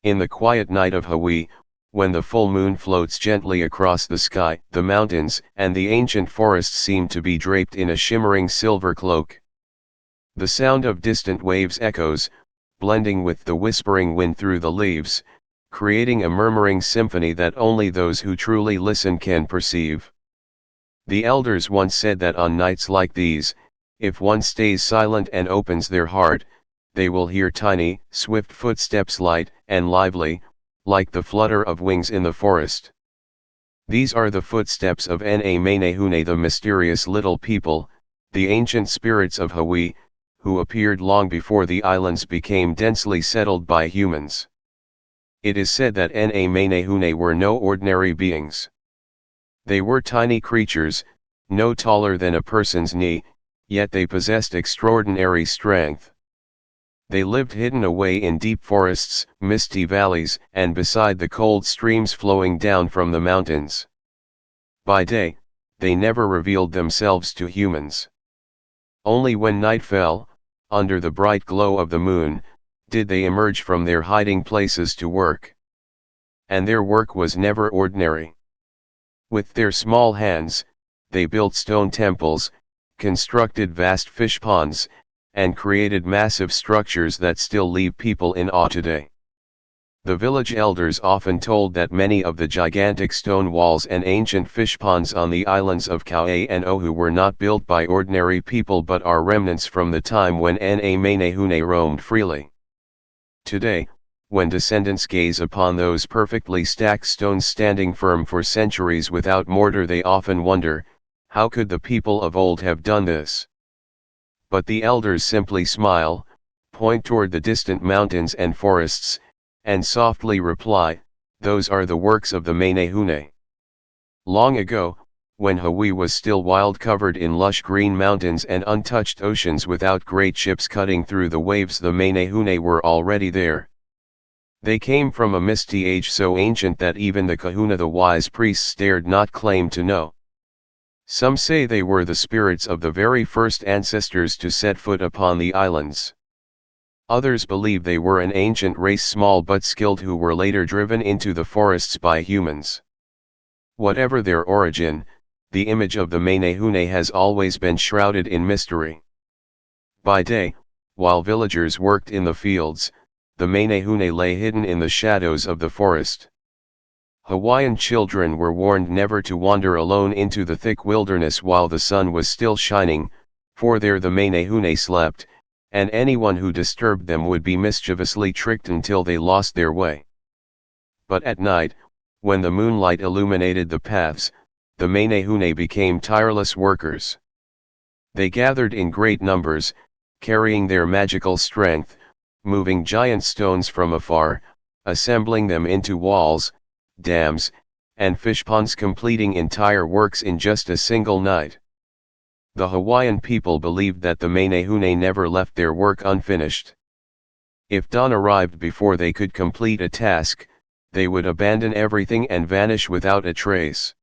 In the quiet night of Hawaii, when the full moon floats gently across the sky, the mountains and the ancient forests seem to be draped in a shimmering silver cloak. The sound of distant waves echoes, blending with the whispering wind through the leaves, creating a murmuring symphony that only those who truly listen can perceive. The elders once said that on nights like these, if one stays silent and opens their heart, they will hear tiny, swift footsteps, light and lively, like the flutter of wings in the forest. These are the footsteps of Menehune, the mysterious little people, the ancient spirits of Hawaii, who appeared long before the islands became densely settled by humans. It is said that Menehune were no ordinary beings. They were tiny creatures, no taller than a person's knee, yet they possessed extraordinary strength. They lived hidden away in deep forests, misty valleys, and beside the cold streams flowing down from the mountains. By day, they never revealed themselves to humans. Only when night fell, under the bright glow of the moon, did they emerge from their hiding places to work. And their work was never ordinary. With their small hands, they built stone temples, constructed vast fish ponds, and created massive structures that still leave people in awe today. The village elders often told that many of the gigantic stone walls and ancient fish ponds on the islands of Kauai and Oahu were not built by ordinary people but are remnants from the time when Menehune roamed freely. Today, when descendants gaze upon those perfectly stacked stones standing firm for centuries without mortar, they often wonder, how could the people of old have done this? But the elders simply smile, point toward the distant mountains and forests, and softly reply, those are the works of the Menehune. Long ago, when Hawaii was still wild, covered in lush green mountains and untouched oceans without great ships cutting through the waves, the Menehune were already there. They came from a misty age so ancient that even the kahuna, the wise priests, dared not claim to know. Some say they were the spirits of the very first ancestors to set foot upon the islands. Others believe they were an ancient race, small but skilled, who were later driven into the forests by humans. Whatever their origin, the image of the Menehune has always been shrouded in mystery. By day, while villagers worked in the fields, the Menehune lay hidden in the shadows of the forest. Hawaiian children were warned never to wander alone into the thick wilderness while the sun was still shining, for there the Menehune slept, and anyone who disturbed them would be mischievously tricked until they lost their way. But at night, when the moonlight illuminated the paths, the Menehune became tireless workers. They gathered in great numbers, carrying their magical strength, moving giant stones from afar, assembling them into walls, dams, and fish ponds, completing entire works in just a single night. The Hawaiian people believed that the Menehune never left their work unfinished. If dawn arrived before they could complete a task, they would abandon everything and vanish without a trace.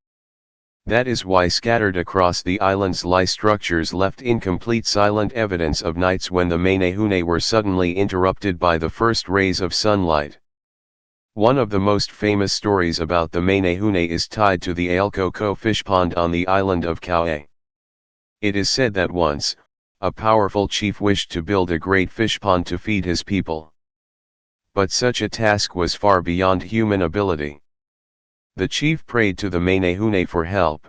That is why scattered across the islands lie structures left incomplete, silent evidence of nights when the Menehune were suddenly interrupted by the first rays of sunlight. One of the most famous stories about the Menehune is tied to the Ailkoko fish pond on the island of Kauai. It is said that once, a powerful chief wished to build a great fish pond to feed his people. But such a task was far beyond human ability. The chief prayed to the Menehune for help.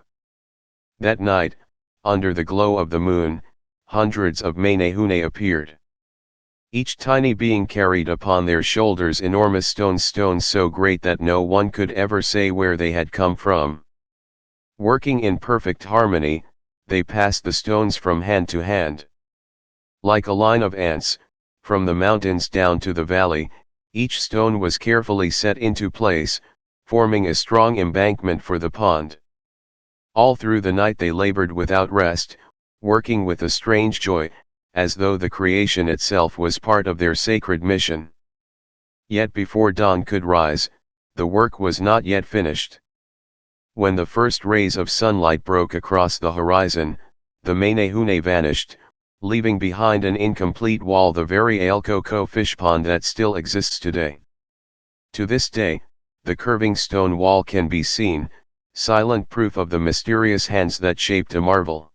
That night, under the glow of the moon, hundreds of Menehune appeared. Each tiny being carried upon their shoulders enormous stones so great that no one could ever say where they had come from. Working in perfect harmony, they passed the stones from hand to hand. Like a line of ants, from the mountains down to the valley, each stone was carefully set into place, forming a strong embankment for the pond. All through the night they labored without rest, working with a strange joy, as though the creation itself was part of their sacred mission. Yet before dawn could rise, the work was not yet finished. When the first rays of sunlight broke across the horizon, the Menehune vanished, leaving behind an incomplete wall, the very Ailkoko fish pond that still exists today. To this day, the curving stone wall can be seen, silent proof of the mysterious hands that shaped a marvel.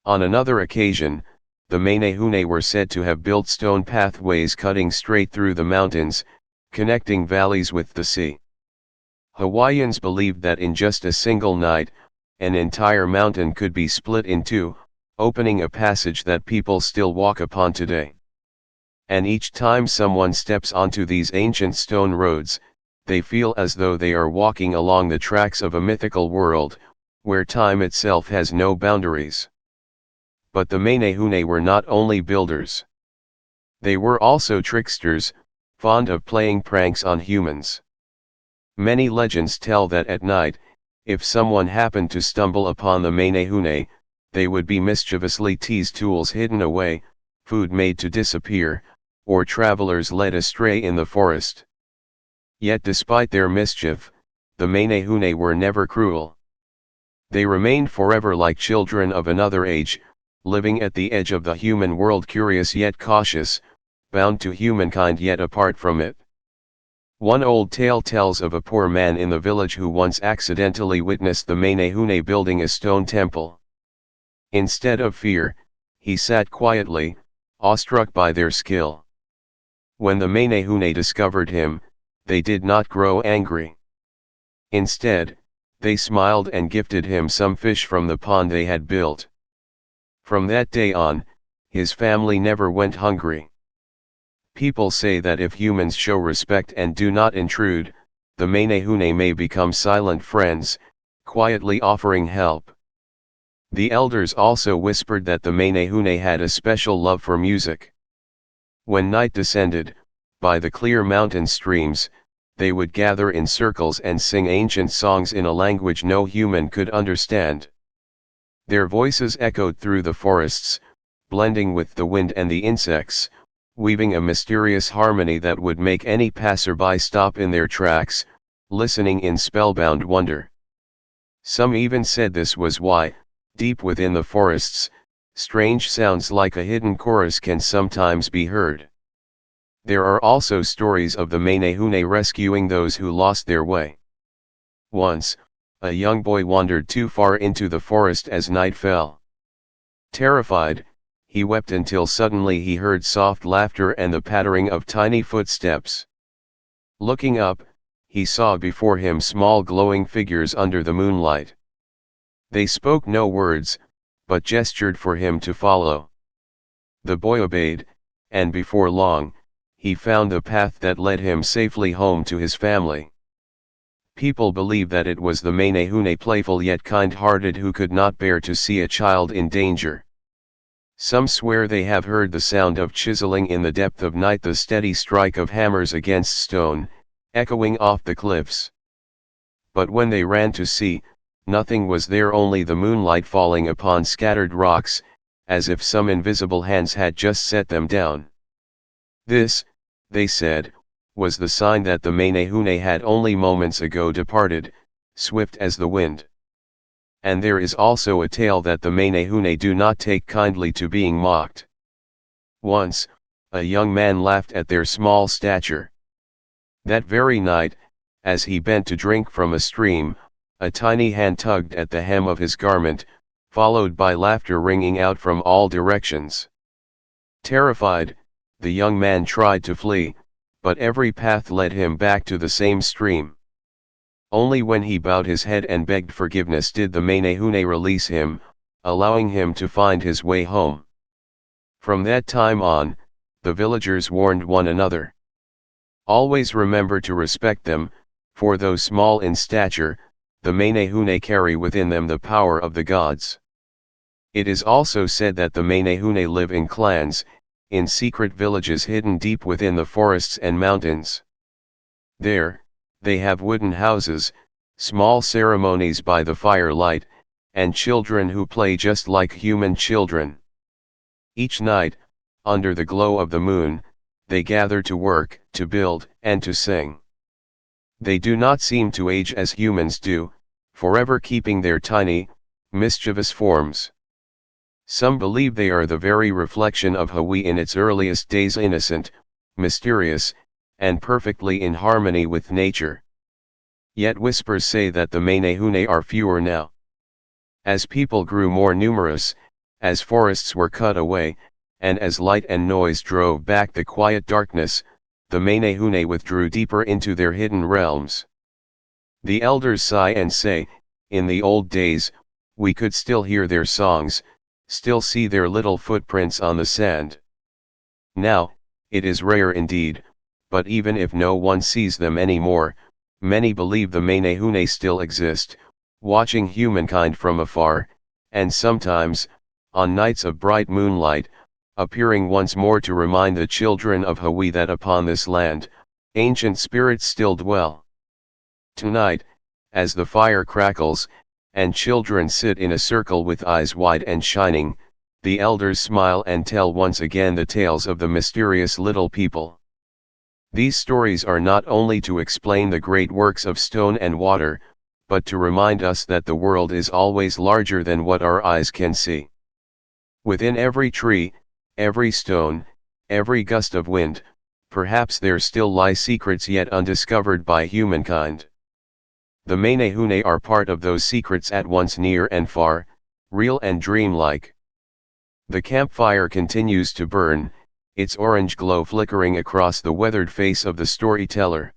On another occasion, the Menehune were said to have built stone pathways cutting straight through the mountains, connecting valleys with the sea. Hawaiians believed that in just a single night, an entire mountain could be split in two, opening a passage that people still walk upon today. And each time someone steps onto these ancient stone roads, they feel as though they are walking along the tracks of a mythical world, where time itself has no boundaries. But the Menehune were not only builders. They were also tricksters, fond of playing pranks on humans. Many legends tell that at night, if someone happened to stumble upon the Menehune, they would be mischievously teased, tools hidden away, food made to disappear, or travelers led astray in the forest. Yet despite their mischief, the Menehune were never cruel. They remained forever like children of another age, living at the edge of the human world, curious yet cautious, bound to humankind yet apart from it. One old tale tells of a poor man in the village who once accidentally witnessed the Menehune building a stone temple. Instead of fear, he sat quietly, awestruck by their skill. When the Menehune discovered him, they did not grow angry. Instead, they smiled and gifted him some fish from the pond they had built. From that day on, his family never went hungry. People say that if humans show respect and do not intrude, the Menehune may become silent friends, quietly offering help. The elders also whispered that the Menehune had a special love for music. When night descended, by the clear mountain streams, they would gather in circles and sing ancient songs in a language no human could understand. Their voices echoed through the forests, blending with the wind and the insects, weaving a mysterious harmony that would make any passerby stop in their tracks, listening in spellbound wonder. Some even said this was why, deep within the forests, strange sounds like a hidden chorus can sometimes be heard. There are also stories of the Menehune rescuing those who lost their way. Once, a young boy wandered too far into the forest as night fell. Terrified, he wept until suddenly he heard soft laughter and the pattering of tiny footsteps. Looking up, he saw before him small glowing figures under the moonlight. They spoke no words, but gestured for him to follow. The boy obeyed, and before long, he found the path that led him safely home to his family. People believe that it was the Menehune, playful yet kind-hearted, who could not bear to see a child in danger. Some swear they have heard the sound of chiseling in the depth of night, the steady strike of hammers against stone, echoing off the cliffs. But when they ran to see, nothing was there, only the moonlight falling upon scattered rocks, as if some invisible hands had just set them down. This, they said, was the sign that the Menehune had only moments ago departed, swift as the wind. And there is also a tale that the Menehune do not take kindly to being mocked. Once, a young man laughed at their small stature. That very night, as he bent to drink from a stream, a tiny hand tugged at the hem of his garment, followed by laughter ringing out from all directions. Terrified, the young man tried to flee, but every path led him back to the same stream. Only when he bowed his head and begged forgiveness did the Menehune release him, allowing him to find his way home. From that time on, the villagers warned one another. Always remember to respect them, for though small in stature, the Menehune carry within them the power of the gods. It is also said that the Menehune live in clans, in secret villages hidden deep within the forests and mountains. There, they have wooden houses, small ceremonies by the firelight, and children who play just like human children. Each night, under the glow of the moon, they gather to work, to build, and to sing. They do not seem to age as humans do, forever keeping their tiny, mischievous forms. Some believe they are the very reflection of Hawaii in its earliest days, innocent, mysterious, and perfectly in harmony with nature. Yet whispers say that the Menehune are fewer now. As people grew more numerous, as forests were cut away, and as light and noise drove back the quiet darkness, the Menehune withdrew deeper into their hidden realms. The elders sigh and say, in the old days, we could still hear their songs, still see their little footprints on the sand. Now, it is rare indeed, but even if no one sees them anymore, many believe the Menehune still exist, watching humankind from afar, and sometimes, on nights of bright moonlight, appearing once more to remind the children of Hawaii that upon this land, ancient spirits still dwell. Tonight, as the fire crackles, and children sit in a circle with eyes wide and shining, the elders smile and tell once again the tales of the mysterious little people. These stories are not only to explain the great works of stone and water, but to remind us that the world is always larger than what our eyes can see. Within every tree, every stone, every gust of wind, perhaps there still lie secrets yet undiscovered by humankind. The Menehune are part of those secrets at once near and far, real and dreamlike. The campfire continues to burn, its orange glow flickering across the weathered face of the storyteller.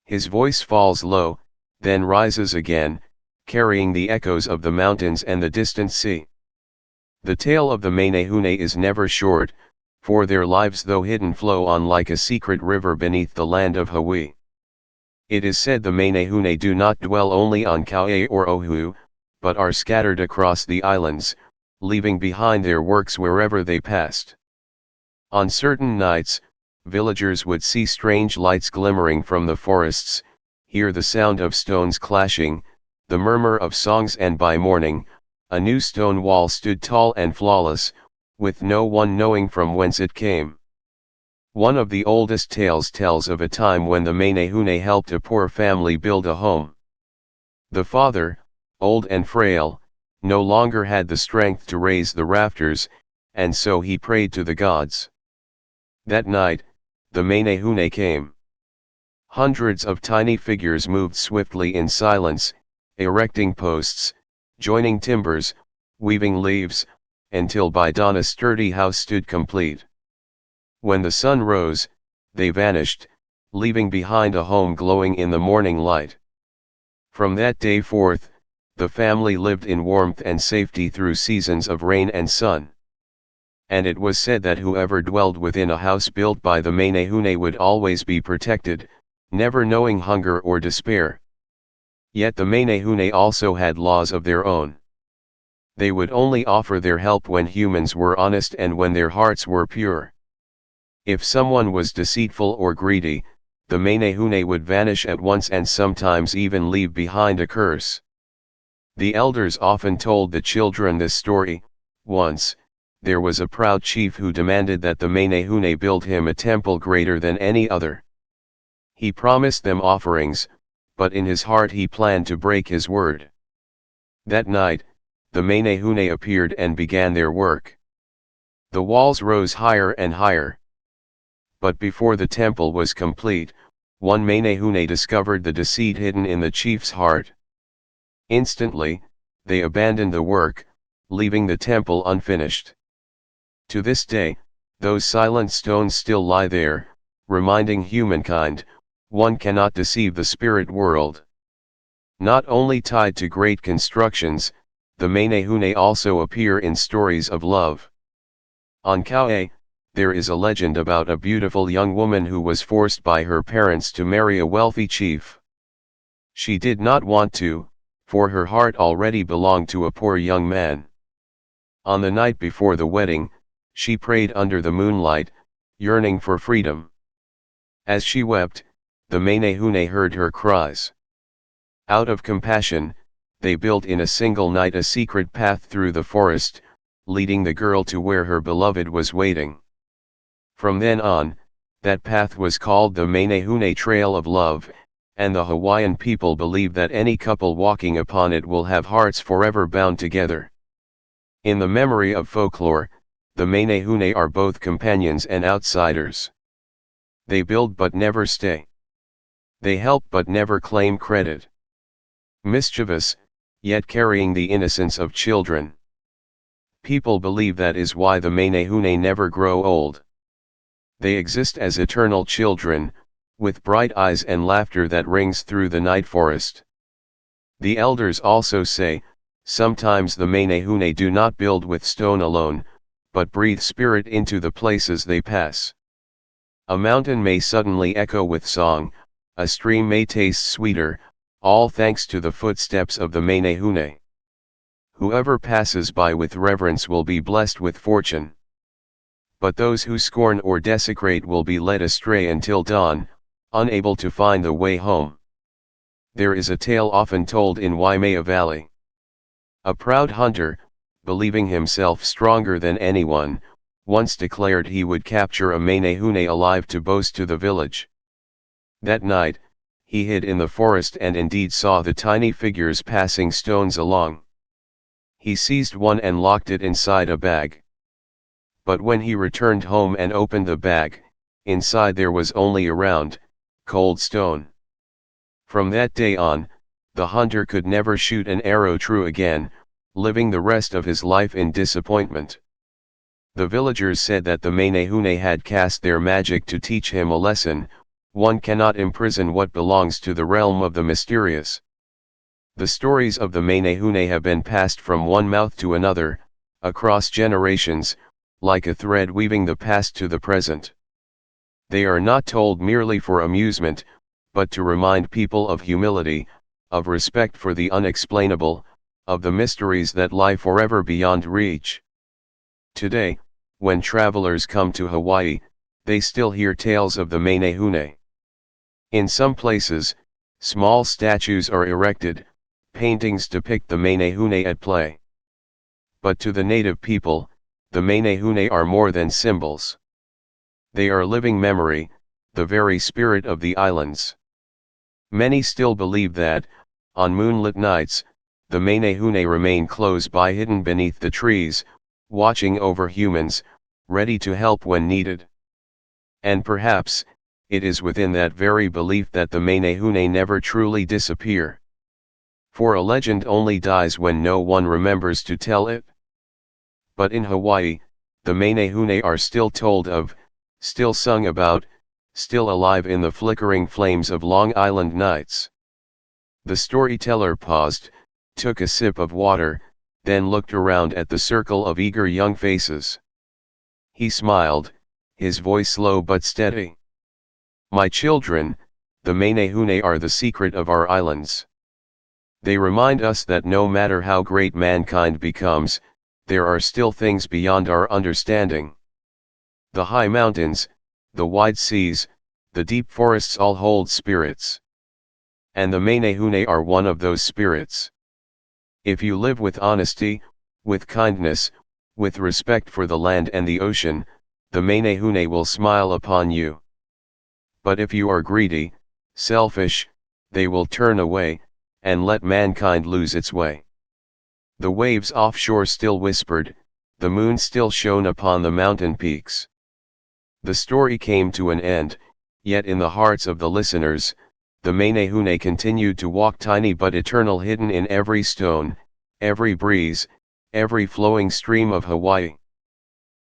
His voice falls low, then rises again, carrying the echoes of the mountains and the distant sea. The tale of the Menehune is never short, for their lives though hidden flow on like a secret river beneath the land of Hawaii. It is said the Menehune do not dwell only on Kauai or Oahu, but are scattered across the islands, leaving behind their works wherever they passed. On certain nights, villagers would see strange lights glimmering from the forests, hear the sound of stones clashing, the murmur of songs, and by morning, a new stone wall stood tall and flawless, with no one knowing from whence it came. One of the oldest tales tells of a time when the Menehune helped a poor family build a home. The father, old and frail, no longer had the strength to raise the rafters, and so he prayed to the gods. That night, the Menehune came. Hundreds of tiny figures moved swiftly in silence, erecting posts, joining timbers, weaving leaves, until by dawn a sturdy house stood complete. When the sun rose, they vanished, leaving behind a home glowing in the morning light. From that day forth, the family lived in warmth and safety through seasons of rain and sun. And it was said that whoever dwelled within a house built by the Menehune would always be protected, never knowing hunger or despair. Yet the Menehune also had laws of their own. They would only offer their help when humans were honest and when their hearts were pure. If someone was deceitful or greedy, the Menehune would vanish at once and sometimes even leave behind a curse. The elders often told the children this story. Once, there was a proud chief who demanded that the Menehune build him a temple greater than any other. He promised them offerings, but in his heart he planned to break his word. That night, the Menehune appeared and began their work. The walls rose higher and higher. But before the temple was complete, one Menehune discovered the deceit hidden in the chief's heart. Instantly, they abandoned the work, leaving the temple unfinished. To this day, those silent stones still lie there, reminding humankind, one cannot deceive the spirit world. Not only tied to great constructions, the Menehune also appear in stories of love. On Kauai, there is a legend about a beautiful young woman who was forced by her parents to marry a wealthy chief. She did not want to, for her heart already belonged to a poor young man. On the night before the wedding, she prayed under the moonlight, yearning for freedom. As she wept, the Menehune heard her cries. Out of compassion, they built in a single night a secret path through the forest, leading the girl to where her beloved was waiting. From then on, that path was called the Menehune Trail of Love, and the Hawaiian people believe that any couple walking upon it will have hearts forever bound together. In the memory of folklore, the Menehune are both companions and outsiders. They build but never stay. They help but never claim credit. Mischievous, yet carrying the innocence of children. People believe that is why the Menehune never grow old. They exist as eternal children, with bright eyes and laughter that rings through the night forest. The elders also say, sometimes the Menehune do not build with stone alone, but breathe spirit into the places they pass. A mountain may suddenly echo with song, a stream may taste sweeter, all thanks to the footsteps of the Menehune. Whoever passes by with reverence will be blessed with fortune. But those who scorn or desecrate will be led astray until dawn, unable to find the way home. There is a tale often told in Waimea Valley. A proud hunter, believing himself stronger than anyone, once declared he would capture a Menehune alive to boast to the village. That night, he hid in the forest and indeed saw the tiny figures passing stones along. He seized one and locked it inside a bag. But when he returned home and opened the bag, inside there was only a round, cold stone. From that day on, the hunter could never shoot an arrow true again, living the rest of his life in disappointment. The villagers said that the Menehune had cast their magic to teach him a lesson: one cannot imprison what belongs to the realm of the mysterious. The stories of the Menehune have been passed from one mouth to another, across generations, like a thread weaving the past to the present. They are not told merely for amusement, but to remind people of humility, of respect for the unexplainable, of the mysteries that lie forever beyond reach. Today, when travelers come to Hawaii, they still hear tales of the Menehune. In some places, small statues are erected, paintings depict the Menehune at play. But to the native people, the Menehune are more than symbols. They are living memory, the very spirit of the islands. Many still believe that, on moonlit nights, the Menehune remain close by, hidden beneath the trees, watching over humans, ready to help when needed. And perhaps, it is within that very belief that the Menehune never truly disappear. For a legend only dies when no one remembers to tell it. But in Hawaii, the Menehune are still told of, still sung about, still alive in the flickering flames of Long Island nights. The storyteller paused, took a sip of water, then looked around at the circle of eager young faces. He smiled, his voice low but steady. My children, the Menehune are the secret of our islands. They remind us that no matter how great mankind becomes, there are still things beyond our understanding. The high mountains, the wide seas, the deep forests all hold spirits. And the Menehune are one of those spirits. If you live with honesty, with kindness, with respect for the land and the ocean, the Menehune will smile upon you. But if you are greedy, selfish, they will turn away, and let mankind lose its way. The waves offshore still whispered, the moon still shone upon the mountain peaks. The story came to an end, yet in the hearts of the listeners, the Menehune continued to walk, tiny but eternal, hidden in every stone, every breeze, every flowing stream of Hawaii.